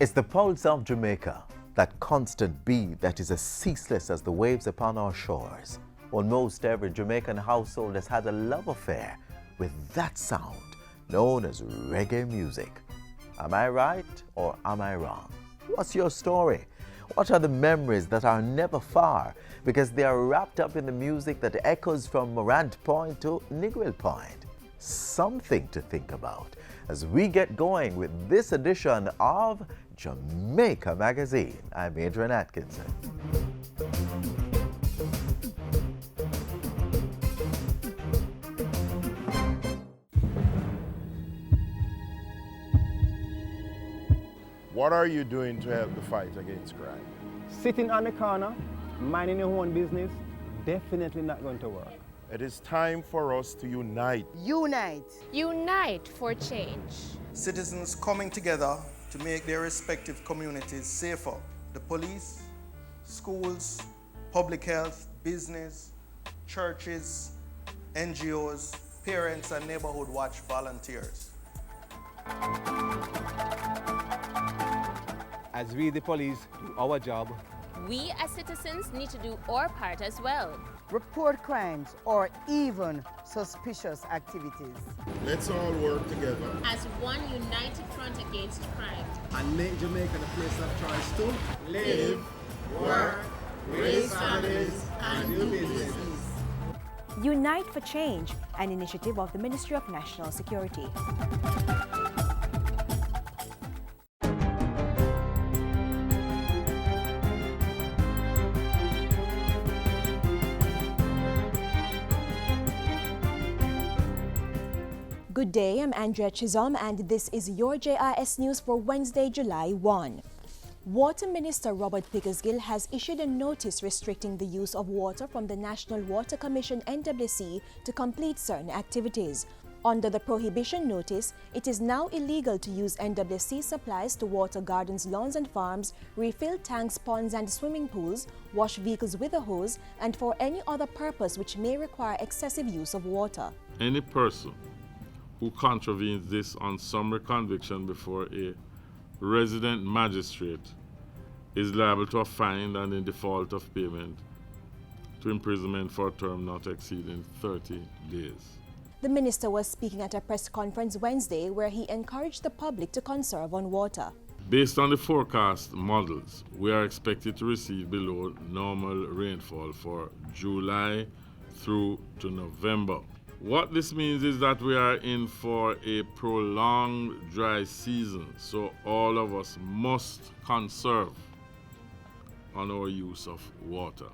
It's the pulse of Jamaica, that constant beat that is as ceaseless as the waves upon our shores. Almost every Jamaican household has had a love affair with that sound known as reggae music. Am I right or am I wrong? What's your story? What are the memories that are never far because they are wrapped up in the music that echoes from Morant Point to Niguel Point? Something to think about as we get going with this edition of Jamaica Magazine. I'm Adrian Atkinson. What are you doing to help the fight against crime? Sitting on the corner, minding your own business, definitely not going to work. It is time for us to unite. Unite. Unite for change. Citizens coming together to make their respective communities safer. The police, schools, public health, business, churches, NGOs, parents and neighborhood watch volunteers. As we, the police, do our job, We as citizens need to do our part as well. Report crimes or even suspicious activities. Let's all work together. As one united front against crime. And make Jamaica the place of choice to Live, work, raise families, and do business. Unite for Change, an initiative of the Ministry of National Security. Good day, I'm Andrea Chisholm and this is your JRS News for Wednesday, July 1. Water Minister Robert Pickersgill has issued a notice restricting the use of water from the National Water Commission NWC to complete certain activities. Under the prohibition notice, it is now illegal to use NWC supplies to water gardens, lawns and farms, refill tanks, ponds and swimming pools, wash vehicles with a hose, and for any other purpose which may require excessive use of water. Any person who contravenes this on summary conviction before a resident magistrate is liable to a fine and in default of payment to imprisonment for a term not exceeding 30 days. The minister was speaking at a press conference Wednesday where he encouraged the public to conserve on water. Based on the forecast models, we are expected to receive below normal rainfall for July through to November. What this means is that we are in for a prolonged dry season, so all of us must conserve on our use of water.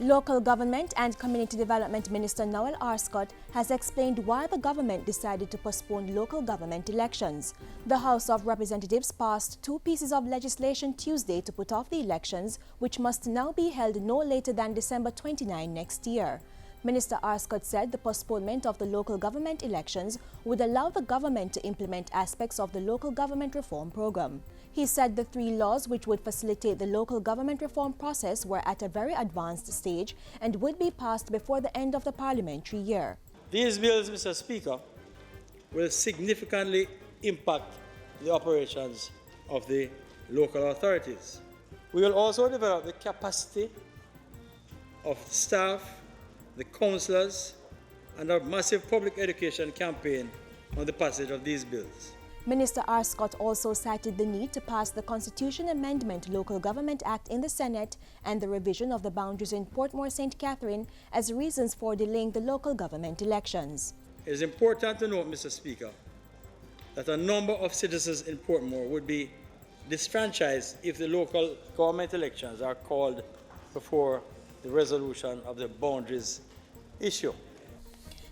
Local Government and Community Development Minister Noel Arscott has explained why the government decided to postpone local government elections. The House of Representatives passed two pieces of legislation Tuesday to put off the elections, which must now be held no later than December 29 next year. Minister Arscott said the postponement of the local government elections would allow the government to implement aspects of the local government reform program. He said the three laws which would facilitate the local government reform process were at a very advanced stage and would be passed before the end of the parliamentary year. These bills, Mr. Speaker, will significantly impact the operations of the local authorities. We will also develop the capacity of staff, the councillors, and a massive public education campaign on the passage of these bills. Minister Arscott also cited the need to pass the Constitution Amendment Local Government Act in the Senate and the revision of the boundaries in Portmore St. Catherine as reasons for delaying the local government elections. It is important to note, Mr. Speaker, that a number of citizens in Portmore would be disfranchised if the local government elections are called before the resolution of the boundaries issue.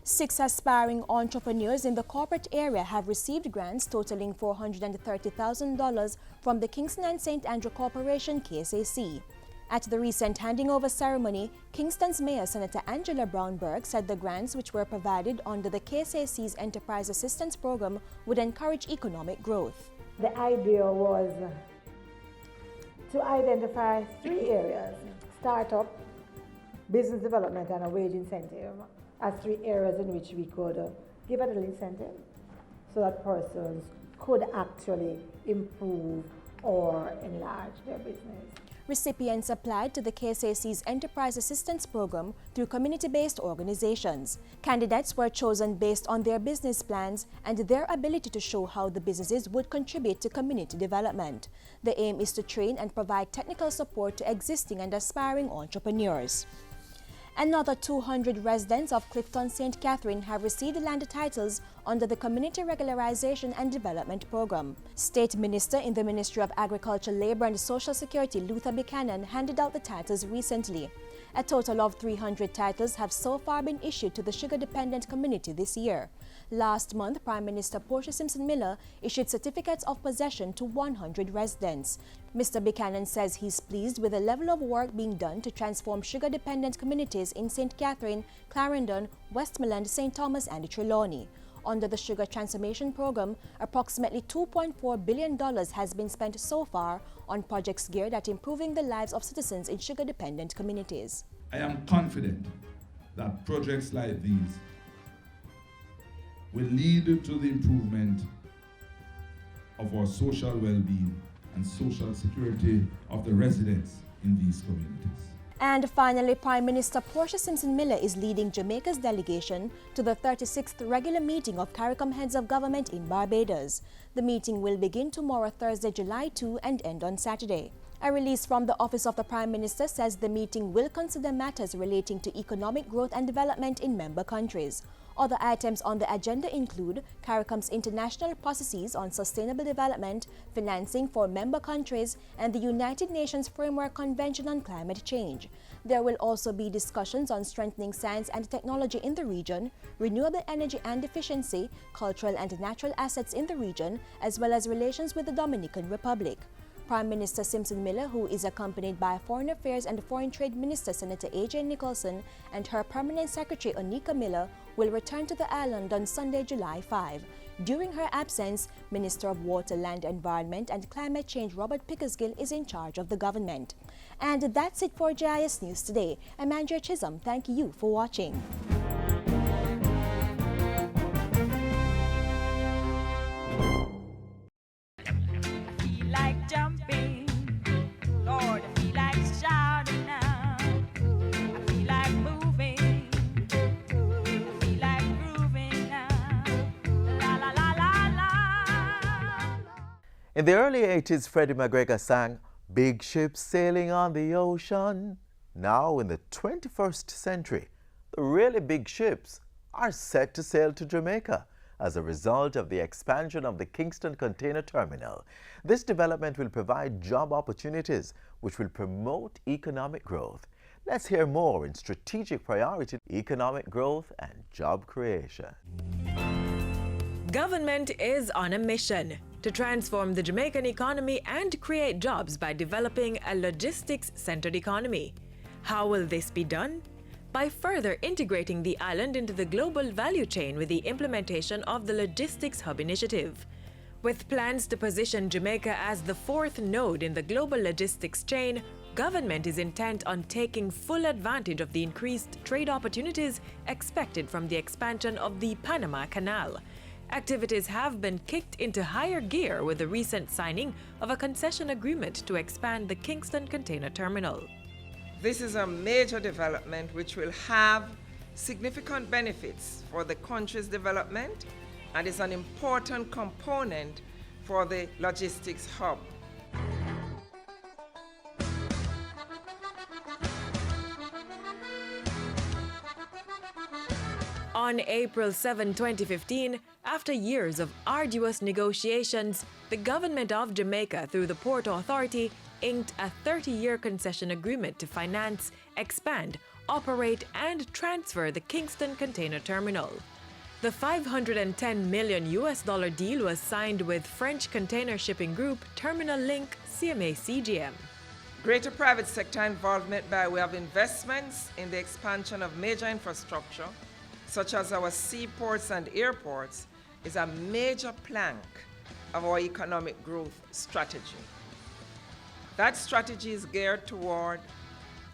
6 aspiring entrepreneurs in the corporate area have received grants totaling $430,000 from the Kingston and St. Andrew Corporation KSAC. At the recent handing over ceremony, Kingston's Mayor Senator Angela Brownberg said the grants which were provided under the KSAC's Enterprise Assistance Program would encourage economic growth. The idea was to identify 3 areas: startup, business development and a wage incentive as 3 areas in which we could give a little incentive so that persons could actually improve or enlarge their business. Recipients applied to the KSAC's Enterprise Assistance Program through community-based organizations. Candidates were chosen based on their business plans and their ability to show how the businesses would contribute to community development. The aim is to train and provide technical support to existing and aspiring entrepreneurs. Another 200 residents of Clifton St. Catherine have received land titles under the Community Regularization and Development Program. State Minister in the Ministry of Agriculture, Labor and Social Security, Luther Buchanan, handed out the titles recently. A total of 300 titles have so far been issued to the sugar-dependent community this year. Last month, Prime Minister Portia Simpson Miller issued certificates of possession to 100 residents. Mr. Buchanan says he's pleased with the level of work being done to transform sugar-dependent communities in St. Catherine, Clarendon, Westmoreland, St. Thomas and Trelawney. Under the Sugar Transformation Program, approximately $2.4 billion has been spent so far on projects geared at improving the lives of citizens in sugar-dependent communities. I am confident that projects like these will lead to the improvement of our social well-being and social security of the residents in these communities. And finally, Prime Minister Portia Simpson Miller is leading Jamaica's delegation to the 36th regular meeting of CARICOM Heads of Government in Barbados. The meeting will begin tomorrow, Thursday, July 2, and end on Saturday. A release from the Office of the Prime Minister says the meeting will consider matters relating to economic growth and development in member countries. Other items on the agenda include CARICOM's international processes on sustainable development, financing for member countries, and the United Nations Framework Convention on Climate Change. There will also be discussions on strengthening science and technology in the region, renewable energy and efficiency, cultural and natural assets in the region, as well as relations with the Dominican Republic. Prime Minister Simpson Miller, who is accompanied by Foreign Affairs and Foreign Trade Minister Senator A.J. Nicholson and her Permanent Secretary Onika Miller, will return to the island on Sunday, July 5. During her absence, Minister of Water, Land, Environment and Climate Change Robert Pickersgill is in charge of the government. And that's it for JIS News Today. I'm Andrea Chisholm. Thank you for watching. Jumping, Lord, I feel like shouting now. I feel like moving, I feel like grooving now. La la la la la. In the early 80s, Freddie McGregor sang "Big Ships Sailing on the Ocean." Now, in the 21st century, the really big ships are set to sail to Jamaica as a result of the expansion of the Kingston Container Terminal. This development will provide job opportunities which will promote economic growth. Let's hear more in Strategic Priority, Economic Growth and Job Creation. Government is on a mission to transform the Jamaican economy and create jobs by developing a logistics-centered economy. How will this be done? By further integrating the island into the global value chain with the implementation of the Logistics Hub Initiative. With plans to position Jamaica as the fourth node in the global logistics chain, government is intent on taking full advantage of the increased trade opportunities expected from the expansion of the Panama Canal. Activities have been kicked into higher gear with the recent signing of a concession agreement to expand the Kingston Container Terminal. This is a major development which will have significant benefits for the country's development and is an important component for the logistics hub. On April 7, 2015, after years of arduous negotiations, the government of Jamaica, through the Port Authority, inked a 30-year concession agreement to finance, expand, operate, and transfer the Kingston Container Terminal. The $510 million deal was signed with French container shipping group Terminal Link CMA CGM. Greater private sector involvement by way of investments in the expansion of major infrastructure, such as our seaports and airports, is a major plank of our economic growth strategy. That strategy is geared toward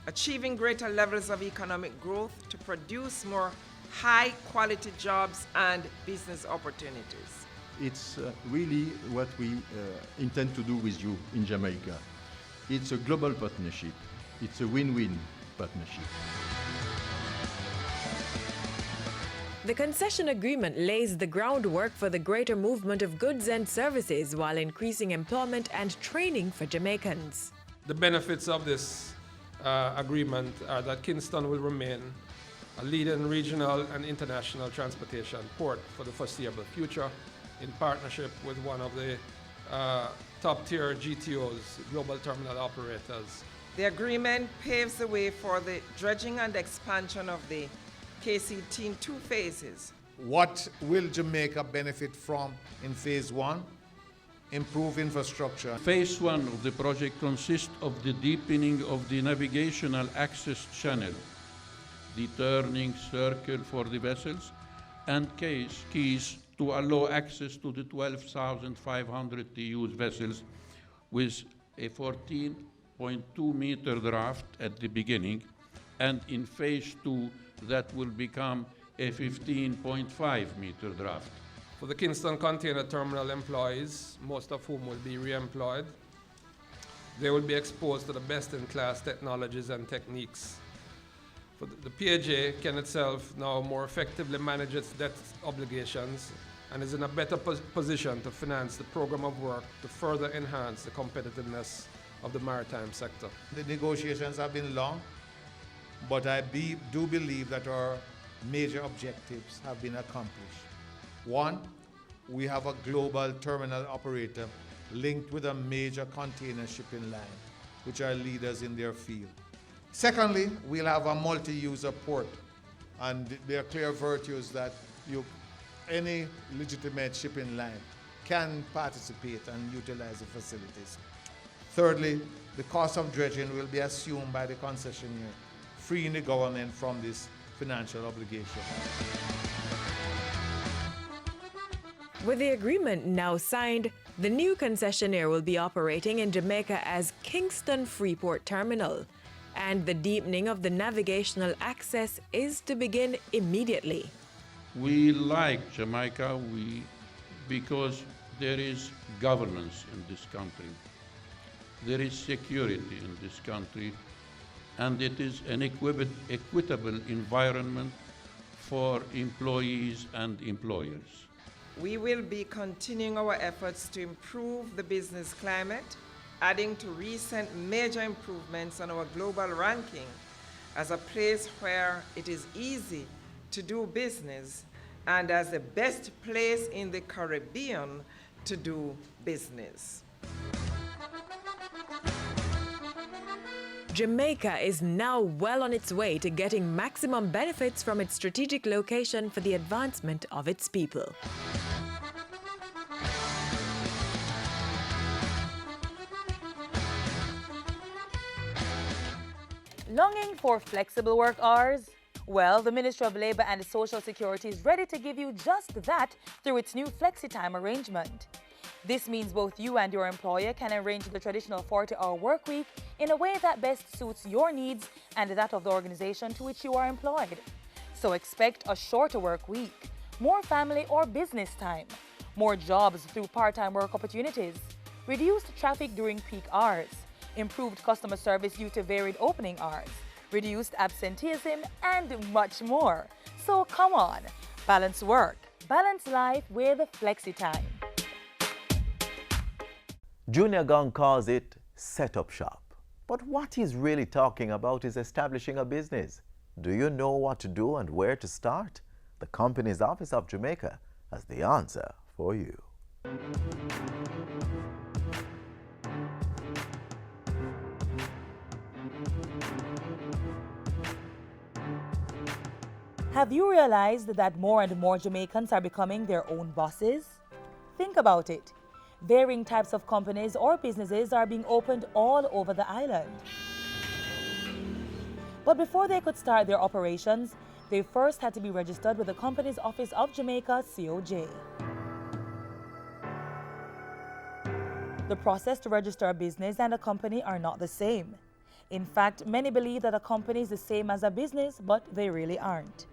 achieving greater levels of economic growth to produce more high-quality jobs and business opportunities. it's really what we intend to do with you in Jamaica. It's a global partnership. It's a win-win partnership. The concession agreement lays the groundwork for the greater movement of goods and services while increasing employment and training for Jamaicans. The benefits of this agreement are that Kingston will remain a leading regional and international transportation port for the foreseeable future in partnership with one of the top-tier GTOs, global terminal operators. The agreement paves the way for the dredging and expansion of the KCT in 2 phases. What will Jamaica benefit from in phase 1? Improve infrastructure. Phase 1 of the project consists of the deepening of the navigational access channel, the turning circle for the vessels, and quays to allow access to the 12,500 TEUs vessels with a 14.2 meter draft at the beginning, and in phase 2 that will become a 15.5 meter draft. For the Kingston Container Terminal employees, most of whom will be re-employed, they will be exposed to the best-in-class technologies and techniques. For the PAJ can itself now more effectively manage its debt obligations and is in a better position to finance the program of work to further enhance the competitiveness of the maritime sector. The negotiations have been long, but I do believe that our major objectives have been accomplished. 1, we have a global terminal operator linked with a major container shipping line, which are leaders in their field. Secondly, we'll have a multi-user port, and there are clear virtues that any legitimate shipping line can participate and utilize the facilities. Thirdly, the cost of dredging will be assumed by the concessionaire, freeing the government from this financial obligation. With the agreement now signed, the new concessionaire will be operating in Jamaica as Kingston Freeport Terminal, and the deepening of the navigational access is to begin immediately. We like Jamaica because there is governance in this country. There is security in this country, and it is an equitable environment for employees and employers. We will be continuing our efforts to improve the business climate, adding to recent major improvements on our global ranking as a place where it is easy to do business and as the best place in the Caribbean to do business. Jamaica is now well on its way to getting maximum benefits from its strategic location for the advancement of its people. Longing for flexible work hours? Well, the Ministry of Labour and Social Security is ready to give you just that through its new flexi-time arrangement. This means both you and your employer can arrange the traditional 40-hour work week in a way that best suits your needs and that of the organization to which you are employed. So expect a shorter work week, more family or business time, more jobs through part-time work opportunities, reduced traffic during peak hours, improved customer service due to varied opening hours, reduced absenteeism, and much more. So come on, balance work, balance life with flexi-time. Junior Gong calls it set-up shop. But what he's really talking about is establishing a business. Do you know what to do and where to start? The Companies Office of Jamaica has the answer for you. Have you realized that more and more Jamaicans are becoming their own bosses? Think about it. Varying types of companies or businesses are being opened all over the island. But before they could start their operations, they first had to be registered with the Companies Office of Jamaica, COJ. The process to register a business and a company are not the same. In fact, many believe that a company is the same as a business, but they really aren't.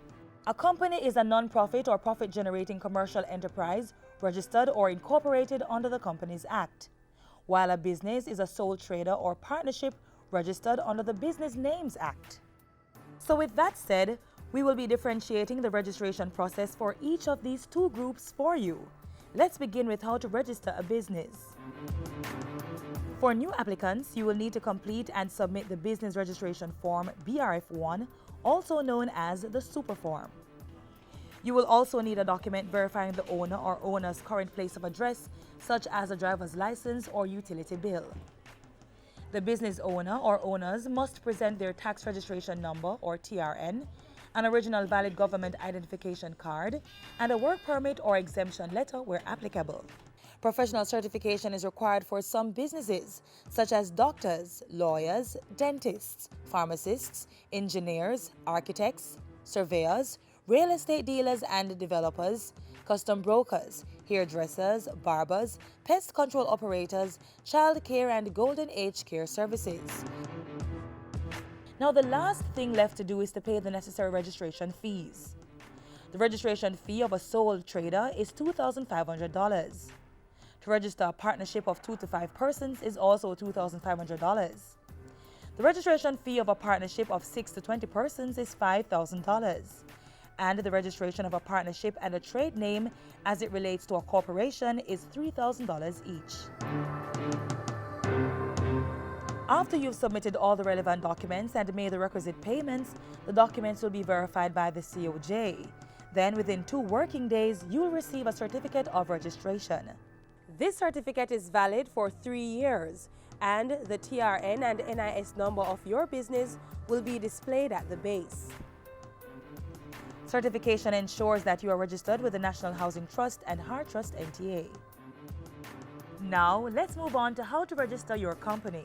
A company is a non-profit or profit-generating commercial enterprise registered or incorporated under the Companies Act, while a business is a sole trader or partnership registered under the Business Names Act. So with that said, we will be differentiating the registration process for each of these two groups for you. Let's begin with how to register a business. For new applicants, you will need to complete and submit the Business Registration Form BRF1, also known as the Super Form. You will also need a document verifying the owner or owner's current place of address, such as a driver's license or utility bill. The business owner or owners must present their tax registration number or TRN, an original valid government identification card, and a work permit or exemption letter where applicable. Professional certification is required for some businesses, such as doctors, lawyers, dentists, pharmacists, engineers, architects, surveyors, real estate dealers and developers, custom brokers, hairdressers, barbers, pest control operators, child care and golden age care services. Now the last thing left to do is to pay the necessary registration fees. The registration fee of a sole trader is $2,500. To register a partnership of 2 to 5 persons is also $2,500. The registration fee of a partnership of 6 to 20 persons is $5,000. And the registration of a partnership and a trade name as it relates to a corporation is $3,000 each. After you've submitted all the relevant documents and made the requisite payments, the documents will be verified by the COJ. Then within 2 working days, you'll receive a certificate of registration. This certificate is valid for 3 years, and the TRN and NIS number of your business will be displayed at the base. Certification ensures that you are registered with the National Housing Trust and Heart Trust NTA. Now, let's move on to how to register your company.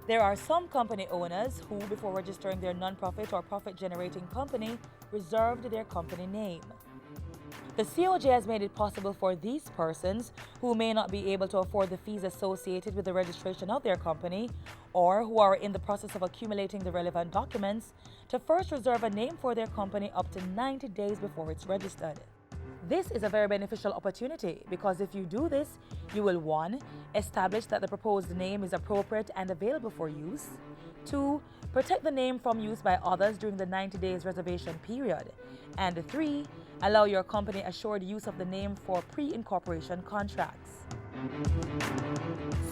There are some company owners who, before registering their non-profit or profit-generating company, reserved their company name. The COJ has made it possible for these persons who may not be able to afford the fees associated with the registration of their company, or who are in the process of accumulating the relevant documents, to first reserve a name for their company up to 90 days before it's registered. This is a very beneficial opportunity because if you do this, you will 1. Establish that the proposed name is appropriate and available for use, 2. Protect the name from use by others during the 90 days reservation period, and 3. Allow your company assured use of the name for pre-incorporation contracts.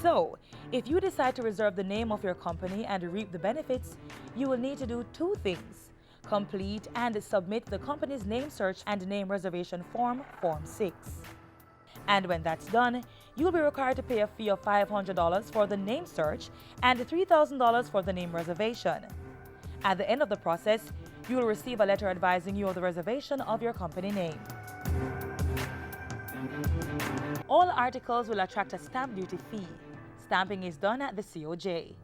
So, if you decide to reserve the name of your company and reap the benefits, you will need to do 2 things. Complete and submit the company's name search and name reservation form, Form 6. And when that's done, you'll be required to pay a fee of $500 for the name search and $3,000 for the name reservation. At the end of the process, you will receive a letter advising you of the reservation of your company name. All articles will attract a stamp duty fee. Stamping is done at the COJ.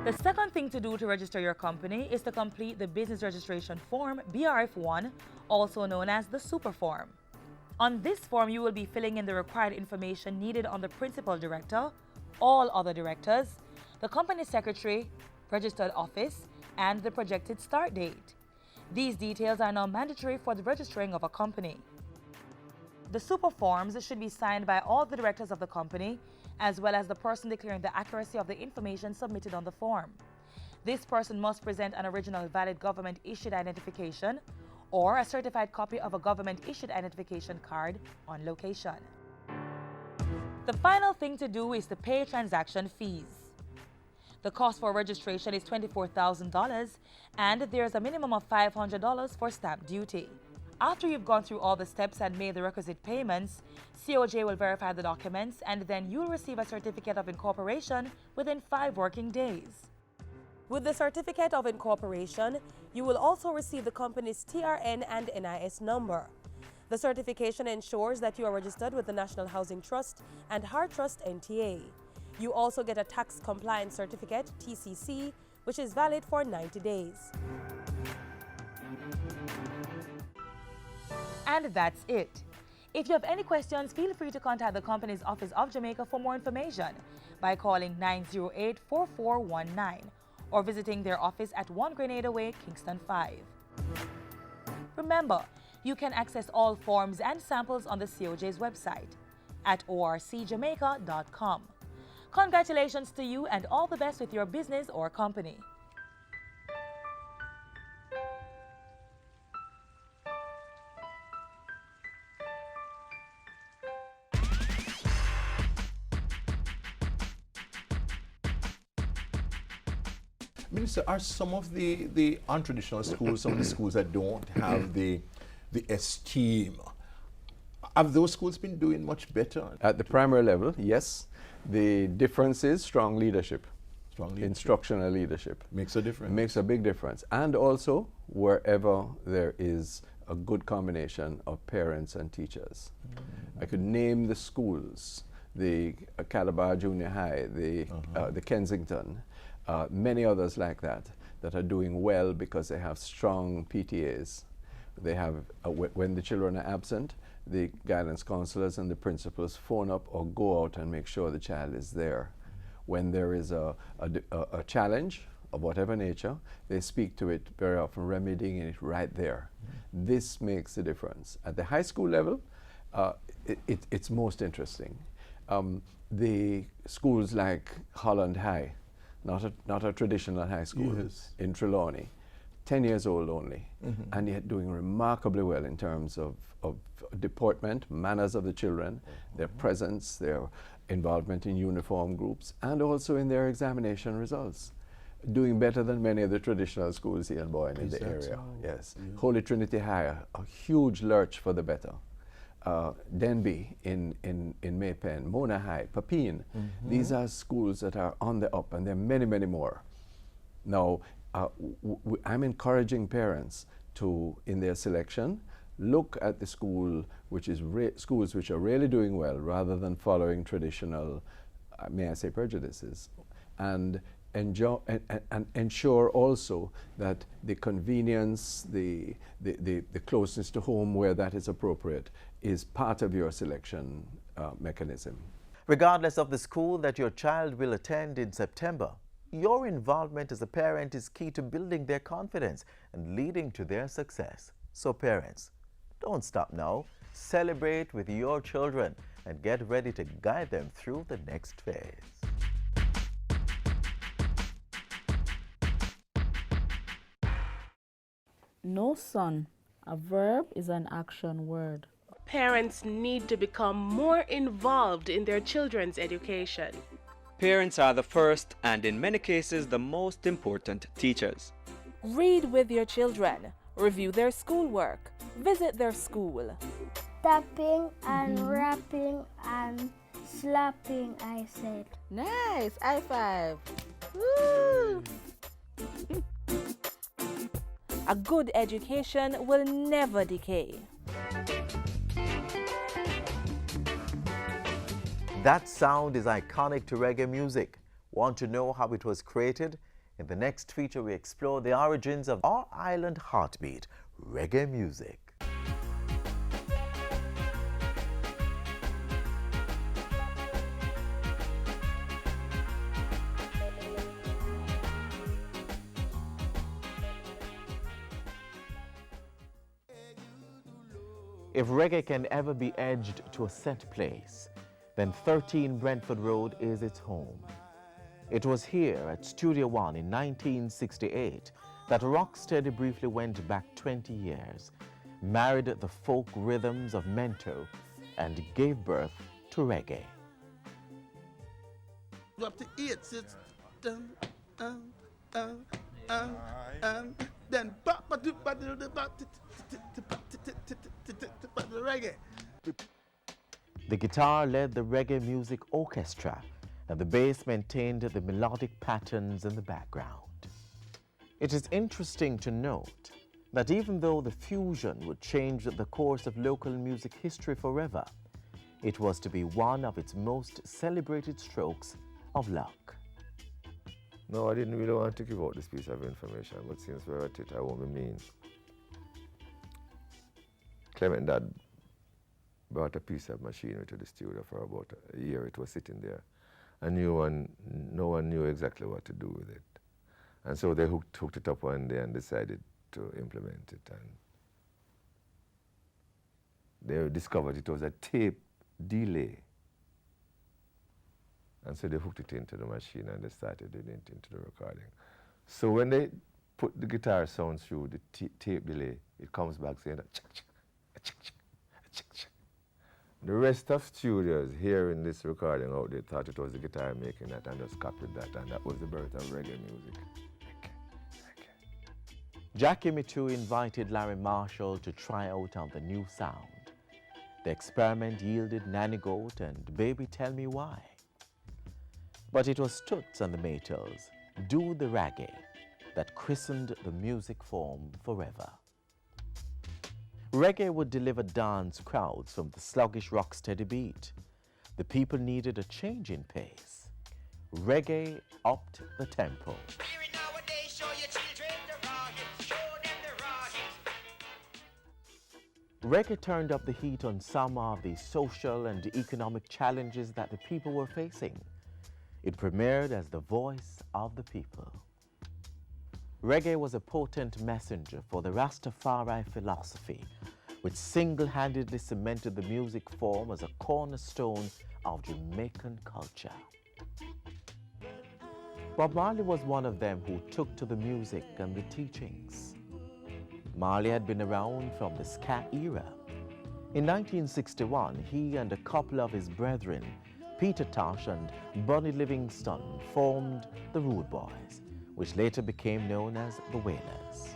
The second thing to do to register your company is to complete the Business Registration Form BRF1, also known as the Super Form. On this form, you will be filling in the required information needed on the principal director, all other directors, the company secretary, registered office, and the projected start date. These details are now mandatory for the registering of a company. The super forms should be signed by all the directors of the company, as well as the person declaring the accuracy of the information submitted on the form. This person must present an original valid government-issued identification or a certified copy of a government-issued identification card on location. The final thing to do is to pay transaction fees. The cost for registration is $24,000, and there's a minimum of $500 for stamp duty. After you've gone through all the steps and made the requisite payments, COJ will verify the documents, and then you'll receive a certificate of incorporation within 5 working days. With the certificate of incorporation, you will also receive the company's TRN and NIS number. The certification ensures that you are registered with the National Housing Trust and Heart Trust NTA. You also get a tax compliance certificate, TCC, which is valid for 90 days. And that's it. If you have any questions, feel free to contact the company's Office of Jamaica for more information by calling 908-4419 or visiting their office at 1 Grenada Way, Kingston 5. Remember, you can access all forms and samples on the COJ's website at orcjamaica.com. Congratulations to you and all the best with your business or company. Minister, are some of the untraditional schools, some of the schools that don't have the esteem, have those schools been doing much better? At the primary level, yes. The difference is strong leadership. Strong leadership. Instructional leadership. Makes a difference. Makes a big difference. And also, wherever there is a good combination of parents and teachers. I could name the schools, the Calabar Junior High, the Kensington, many others like that are doing well because they have strong PTAs. They have, when the children are absent, the guidance counselors and the principals phone up or go out and make sure the child is there. When there is a challenge of whatever nature, they speak to it very often, remedying it right there. This makes a difference. At the high school level, it's most interesting. The schools like Holland High, not a traditional high school, in Trelawney, 10 years old only, and yet doing remarkably well in terms of deportment, manners of the children, their presence, their involvement in uniform groups, and also in their examination results. Doing better than many of the traditional schools here in Boyne in the area. Yes. Holy Trinity High, a huge lurch for the better. Denby in Maypen, Mona High, Papine. These are schools that are on the up, and there are many, many more. Now, I'm encouraging parents to, in their selection, look at the school which is schools which are really doing well, rather than following traditional, may I say, prejudices, and ensure also that the convenience, the closeness to home where that is appropriate, is part of your selection mechanism. Regardless of the school that your child will attend in September, your involvement as a parent is key to building their confidence and leading to their success. So parents, don't stop now. Celebrate with your children and get ready to guide them through the next phase. No, son. A verb is an action word. Parents need to become more involved in their children's education. Parents are the first and in many cases the most important teachers. Read with your children. Review their schoolwork. Visit their school. Tapping and rapping and slapping, I said. Nice! High five! Woo! A good education will never decay. That sound is iconic to reggae music. Want to know how it was created? In the next feature, we explore the origins of our island heartbeat, reggae music. If reggae can ever be edged to a set place, then 13 Brentford Road is its home. It was here at Studio One in 1968 that Rocksteady briefly went back 20 years, married the folk rhythms of Mento, and gave birth to reggae. Up to 8, 6, then reggae. The guitar led the reggae music orchestra, and the bass maintained the melodic patterns in the background. It is interesting to note that even though the fusion would change the course of local music history forever, it was to be one of its most celebrated strokes of luck. No, I didn't really want to give out this piece of information, but since we're at it, I won't be mean. Clement Dad brought a piece of machinery to the studio for about a year. It was sitting there. And no one knew exactly what to do with it. And so they hooked it up one day and decided to implement it. And they discovered it was a tape delay. And so they hooked it into the machine and they started doing it into the recording. So when they put the guitar sounds through the tape delay, it comes back saying that the rest of studios hearing this recording out, they thought it was the guitar making that and just copied that, and that was the birth of reggae music. Jackie Mitu invited Larry Marshall to try out on the new sound. The experiment yielded Nanny Goat and Baby Tell Me Why. But it was Toots and the Maytals' Do the Reggae that christened the music form forever. Reggae would deliver dance crowds from the sluggish rock-steady beat. The people needed a change in pace. Reggae upped the tempo. Reggae turned up the heat on some of the social and economic challenges that the people were facing. It premiered as the voice of the people. Reggae was a potent messenger for the Rastafari philosophy, which single-handedly cemented the music form as a cornerstone of Jamaican culture. Bob Marley was one of them who took to the music and the teachings. Marley had been around from the ska era. In 1961, he and a couple of his brethren, Peter Tosh and Bunny Livingston, formed the Rude Boys, which later became known as the Wailers.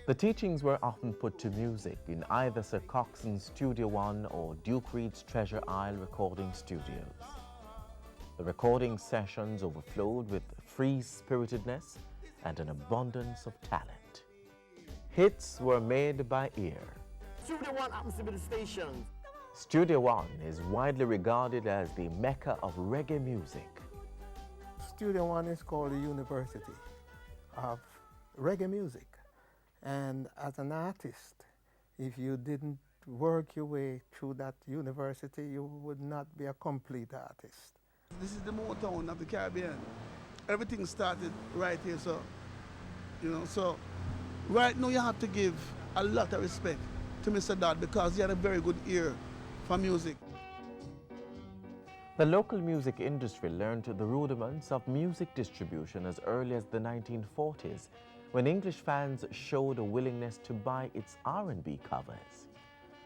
The teachings were often put to music in either Sir Coxson's Studio One or Duke Reid's Treasure Isle recording studios. The recording sessions overflowed with free-spiritedness and an abundance of talent. Hits were made by ear. Studio One happens to be the station. Studio One is widely regarded as the mecca of reggae music. Studio One is called the University of Reggae Music. And as an artist, if you didn't work your way through that university, you would not be a complete artist. This is the Motown of the Caribbean. Everything started right here, so right now you have to give a lot of respect to Mr. Dodd because he had a very good ear for music. The local music industry learned the rudiments of music distribution as early as the 1940s, when English fans showed a willingness to buy its R&B covers.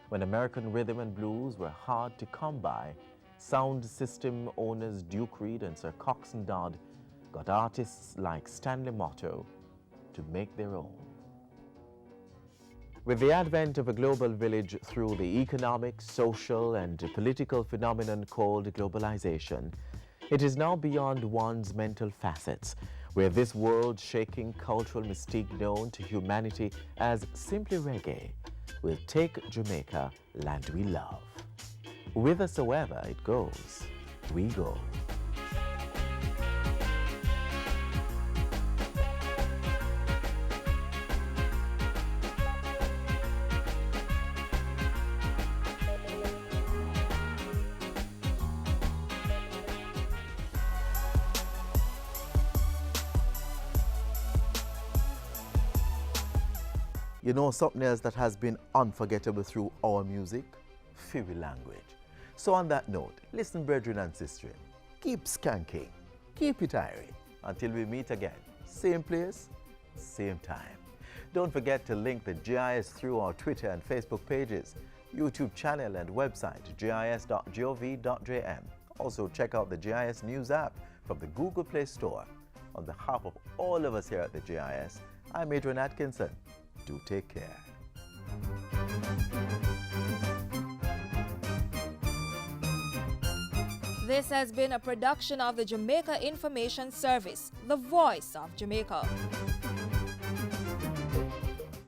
When American rhythm and blues were hard to come by, sound system owners Duke Reid and Sir Coxsone Dodd got artists like Stanley Motto to make their own. With the advent of a global village through the economic, social, and political phenomenon called globalization, it is now beyond one's mental facets, where this world-shaking cultural mystique known to humanity as simply reggae will take Jamaica, land we love. Whithersoever it goes, we go. You know something else that has been unforgettable through our music? Fairy language. So on that note, listen, brethren and sisters, keep skanking, keep it airy, until we meet again. Same place, same time. Don't forget to link the GIS through our Twitter and Facebook pages, YouTube channel and website, gis.gov.jm. Also check out the GIS News app from the Google Play Store. On behalf of all of us here at the GIS, I'm Adrian Atkinson. Do take care. This has been a production of the Jamaica Information Service, the voice of Jamaica.